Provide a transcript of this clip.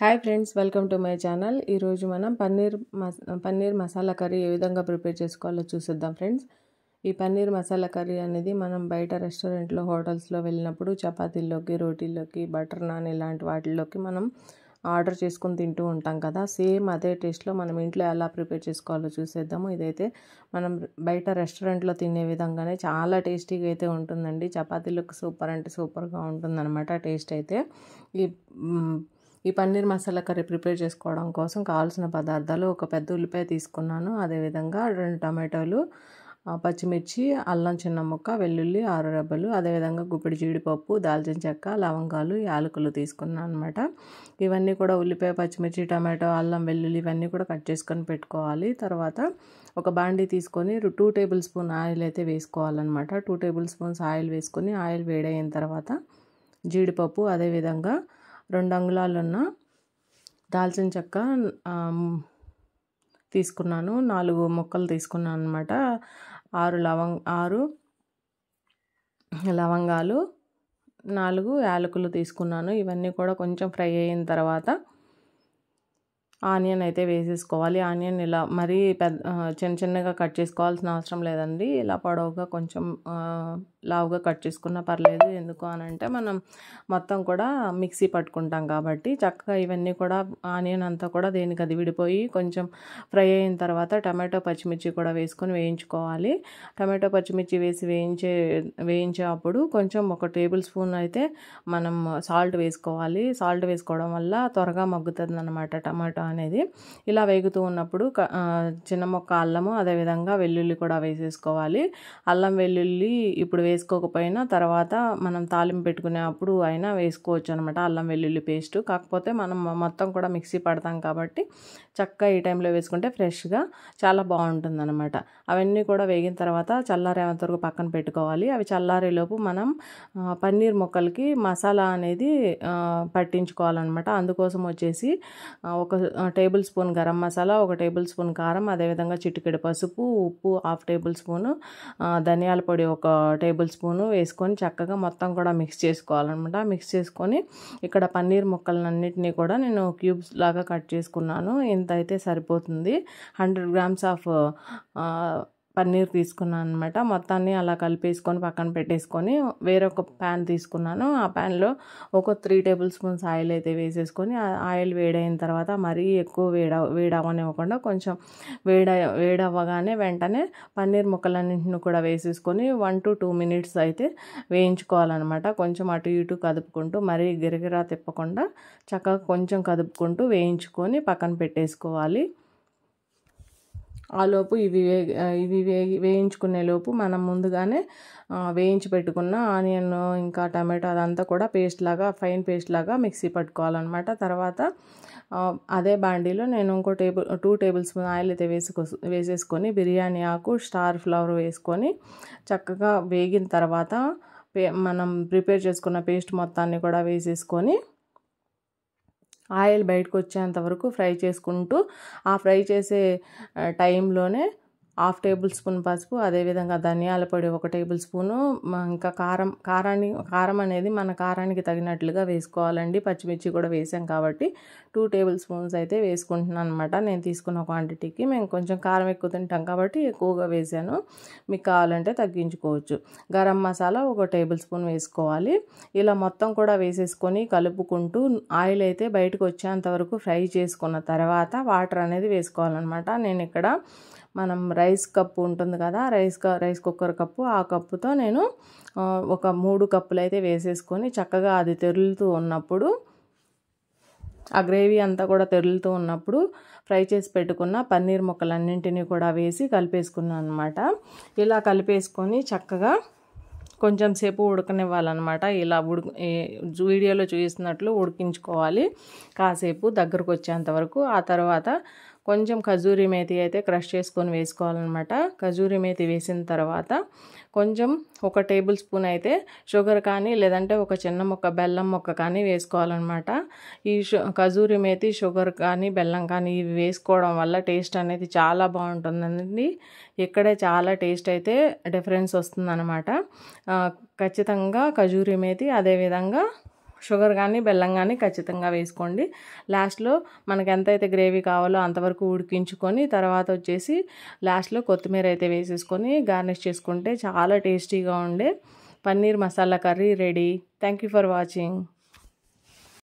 Hi friends, welcome to my channel. ఈరోజు మనం paneer masala curry ఏ విధంగా ప్రిపేర్ చేసుకోవాలో చూసిద్దాం ఫ్రెండ్స్. ఈ పన్నీర్ మసాలా కర్రీ అనేది మనం బయట రెస్టారెంట్లో, హోటల్స్లో వెళ్ళినప్పుడు చపాతీల్లోకి, రోటీల్లోకి, బటర్ నాన్ ఇలాంటి వాటిల్లోకి మనం ఆర్డర్ చేసుకొని తింటూ ఉంటాం కదా. సేమ్ అదే టేస్ట్లో మనం ఇంట్లో ఎలా ప్రిపేర్ చేసుకోవాలో చూసేద్దాము. ఇదైతే మనం బయట రెస్టారెంట్లో తినే విధంగానే చాలా టేస్టీగా అయితే ఉంటుందండి. చపాతీలోకి సూపర్ అంటే సూపర్గా ఉంటుందన్నమాట టేస్ట్ అయితే. ఈ పన్నీర్ మసాలా కర్రీ ప్రిపేర్ చేసుకోవడం కోసం కావాల్సిన పదార్థాలు: ఒక పెద్ద ఉల్లిపాయ తీసుకున్నాను, అదేవిధంగా 2 టమాటోలు, పచ్చిమిర్చి, అల్లం చిన్న ముక్క, వెల్లుల్లి 6 రెబ్బలు, అదేవిధంగా గుప్పెడు జీడిపప్పు, దాల్చిన చెక్క, లవంగాలు, యాలకులు తీసుకున్నాను అనమాట. ఇవన్నీ కూడా ఉల్లిపాయ, పచ్చిమిర్చి, టమాటో, అల్లం, వెల్లుల్లి ఇవన్నీ కూడా కట్ చేసుకొని పెట్టుకోవాలి. తర్వాత ఒక బాండీ తీసుకొని 2 టేబుల్ స్పూన్ ఆయిల్ అయితే వేసుకోవాలన్నమాట. 2 టేబుల్ స్పూన్స్ ఆయిల్ వేసుకొని ఆయిల్ వేడైన తర్వాత జీడిపప్పు, అదేవిధంగా 2 అంగుళాలున్న దాల్చిన చెక్క తీసుకున్నాను, 4 ముక్కలు తీసుకున్నాను అనమాట. 6 లవంగాలు, 4 యాలకులు తీసుకున్నాను. ఇవన్నీ కూడా కొంచెం ఫ్రై అయిన తర్వాత ఆనియన్ అయితే వేసేసుకోవాలి. ఆనియన్ ఇలా మరీ చిన్న చిన్నగా కట్ చేసుకోవాల్సిన అవసరం లేదండి. ఇలా పొడవుగా కొంచెం లావుగా కట్ చేసుకున్నా పర్లేదు. ఎందుకు అనంటే మనం మొత్తం కూడా మిక్సీ పట్టుకుంటాం కాబట్టి చక్కగా ఇవన్నీ కూడా ఆనియన్ అంతా కూడా దేనికి అది విడిపోయి కొంచెం ఫ్రై అయిన తర్వాత టమాటో, పచ్చిమిర్చి కూడా వేసుకొని వేయించుకోవాలి. టమాటో, పచ్చిమిర్చి వేసి వేయించే అప్పుడు కొంచెం 1 టేబుల్ స్పూన్ అయితే మనం సాల్ట్ వేసుకోవాలి. సాల్ట్ వేసుకోవడం వల్ల త్వరగా మగ్గుతుంది అన్నమాట టమాటో అనేది. ఇలా వేగుతూ ఉన్నప్పుడు చిన్న ముక్క అల్లము, అదేవిధంగా వెల్లుల్లి కూడా వేసేసుకోవాలి. అల్లం, వెల్లుల్లి ఇప్పుడు వేసుకోకపోయినా తర్వాత మనం తాలింపు పెట్టుకునే అప్పుడు అయినా వేసుకోవచ్చు అనమాట అల్లం వెల్లుల్లి పేస్ట్. కాకపోతే మనం మొత్తం కూడా మిక్సీ పడతాం కాబట్టి చక్కగా ఈ టైంలో వేసుకుంటే ఫ్రెష్గా చాలా బాగుంటుంది అనమాట. అవన్నీ కూడా వేగిన తర్వాత చల్లారేంత వరకు పక్కన పెట్టుకోవాలి. అవి చల్లారేలోపు మనం పన్నీర్ ముక్కలకి మసాలా అనేది పట్టించుకోవాలన్నమాట. అందుకోసం వచ్చేసి 1 table spoon garam masala, 1 table spoon కారం, అదేవిధంగా చిటికెడు పసుపు, ఉప్పు 1/2 టేబుల్ స్పూను, ధనియాల పొడి 1 టేబుల్ స్పూను వేసుకొని చక్కగా మొత్తం కూడా మిక్స్ చేసుకోవాలన్నమాట. మిక్స్ చేసుకొని ఇక్కడ పన్నీర్ ముక్కలన్నింటినీ కూడా నేను క్యూబ్స్ లాగా కట్ చేసుకున్నాను. ఇంత అయితే సరిపోతుంది. 100 గ్రామ్స్ ఆఫ్ పన్నీర్ తీసుకున్నాను అనమాట. మొత్తాన్ని అలా కలిపేసుకొని పక్కన పెట్టేసుకొని వేరొక ప్యాన్ తీసుకున్నాను. ఆ ప్యాన్లో ఒక 3 టేబుల్ స్పూన్స్ ఆయిల్ అయితే వేసేసుకొని ఆయిల్ వేడైన తర్వాత మరీ ఎక్కువ వేడవనివ్వకుండా కొంచెం వేడవ్వగానే వెంటనే పన్నీర్ ముక్కలన్నింటిని కూడా వేసేసుకొని 1 to 2 minutes అయితే వేయించుకోవాలన్నమాట. కొంచెం అటు ఇటు కదుపుకుంటూ మరీ గిరగిరా తిప్పకుండా చక్కగా కొంచెం కదుపుకుంటూ వేయించుకొని పక్కన పెట్టేసుకోవాలి. ఆలోపు ఇవి వేయించుకునే లోపు మనం ముందుగానే వేయించి పెట్టుకున్న ఆనియన్ ఇంకా టమాటో అదంతా కూడా ఫైన్ పేస్ట్ లాగా మిక్సీ పట్టుకోవాలన్నమాట. తర్వాత అదే బాండీలో నేను 2 టేబుల్ స్పూన్ ఆయిల్ అయితే వేసేసుకొని బిర్యానీ ఆకు, స్టార్ ఫ్లవర్ వేసుకొని చక్కగా వేగిన తర్వాత మనం ప్రిపేర్ చేసుకున్న పేస్ట్ మొత్తాన్ని కూడా వేసేసుకొని ఆయిల్ బయటకు వచ్చేంత వరకు ఫ్రై చేసుకుంటూ ఆ ఫ్రై చేసే టైంలోనే 1/2 టేబుల్ స్పూన్ పసుపు, అదేవిధంగా ధనియాల పొడి 1 టేబుల్ స్పూను, ఇంకా కారం అనేది మన కారానికి తగినట్లుగా వేసుకోవాలండి. పచ్చిమిర్చి కూడా వేసాం కాబట్టి 2 టేబుల్ స్పూన్స్ అయితే వేసుకుంటున్నాను అనమాట. నేను తీసుకున్న క్వాంటిటీకి మేము కొంచెం కారం ఎక్కువ తింటాం కాబట్టి ఎక్కువగా వేసాను. మీకు కావాలంటే తగ్గించుకోవచ్చు. గరం మసాలా 1 టేబుల్ స్పూన్ వేసుకోవాలి. ఇలా మొత్తం కూడా వేసేసుకొని కలుపుకుంటూ ఆయిల్ అయితే బయటకు వచ్చేంత వరకు ఫ్రై చేసుకున్న తర్వాత వాటర్ అనేది వేసుకోవాలన్నమాట. నేను ఇక్కడ మనం రైస్ కప్పు ఉంటుంది కదా, రైస్ కుక్కర్ కప్పు, ఆ కప్పుతో నేను ఒక 3 కప్పులు అయితే వేసేసుకొని చక్కగా అది తెరులుతూ ఉన్నప్పుడు ఆ గ్రేవీ అంతా కూడా తెరులుతూ ఉన్నప్పుడు ఫ్రై చేసి పెట్టుకున్న పన్నీర్ ముక్కలన్నింటినీ కూడా వేసి కలిపేసుకున్నాను అనమాట. ఇలా కలిపేసుకొని చక్కగా కొంచెం సేపు ఉడకనివ్వాలన్నమాట. ఇలా వీడియోలో చూసినట్లు ఉడికించుకోవాలి కాసేపు దగ్గరకు వచ్చేంత వరకు. ఆ తర్వాత కొంచెం ఖజూరి మేతి అయితే క్రష్ చేసుకొని వేసుకోవాలన్నమాట. ఖజూరి మేతి వేసిన తర్వాత కొంచెం 1 టేబుల్ స్పూన్ అయితే షుగర్ కానీ లేదంటే ఒక చిన్న ముక్క బెల్లం ముక్క కానీ వేసుకోవాలన్నమాట. ఈ ఖజూరి మేతి, షుగర్ కానీ బెల్లం కానీ ఇవి వేసుకోవడం వల్ల టేస్ట్ అనేది చాలా బాగుంటుందండి. ఇక్కడే చాలా టేస్ట్ అయితే డిఫరెన్స్ వస్తుందన్నమాట. ఖచ్చితంగా ఖజూరి మేతి, అదేవిధంగా షుగర్ కానీ బెల్లం కానీ ఖచ్చితంగా వేసుకోండి. లాస్ట్లో మనకు ఎంతైతే గ్రేవీ కావాలో అంతవరకు ఉడికించుకొని తర్వాత వచ్చేసి లాస్ట్లో కొత్తిమీర అయితే వేసేసుకొని గార్నిష్ చేసుకుంటే చాలా టేస్టీగా ఉండే paneer masala curry ready. Thank you for watching.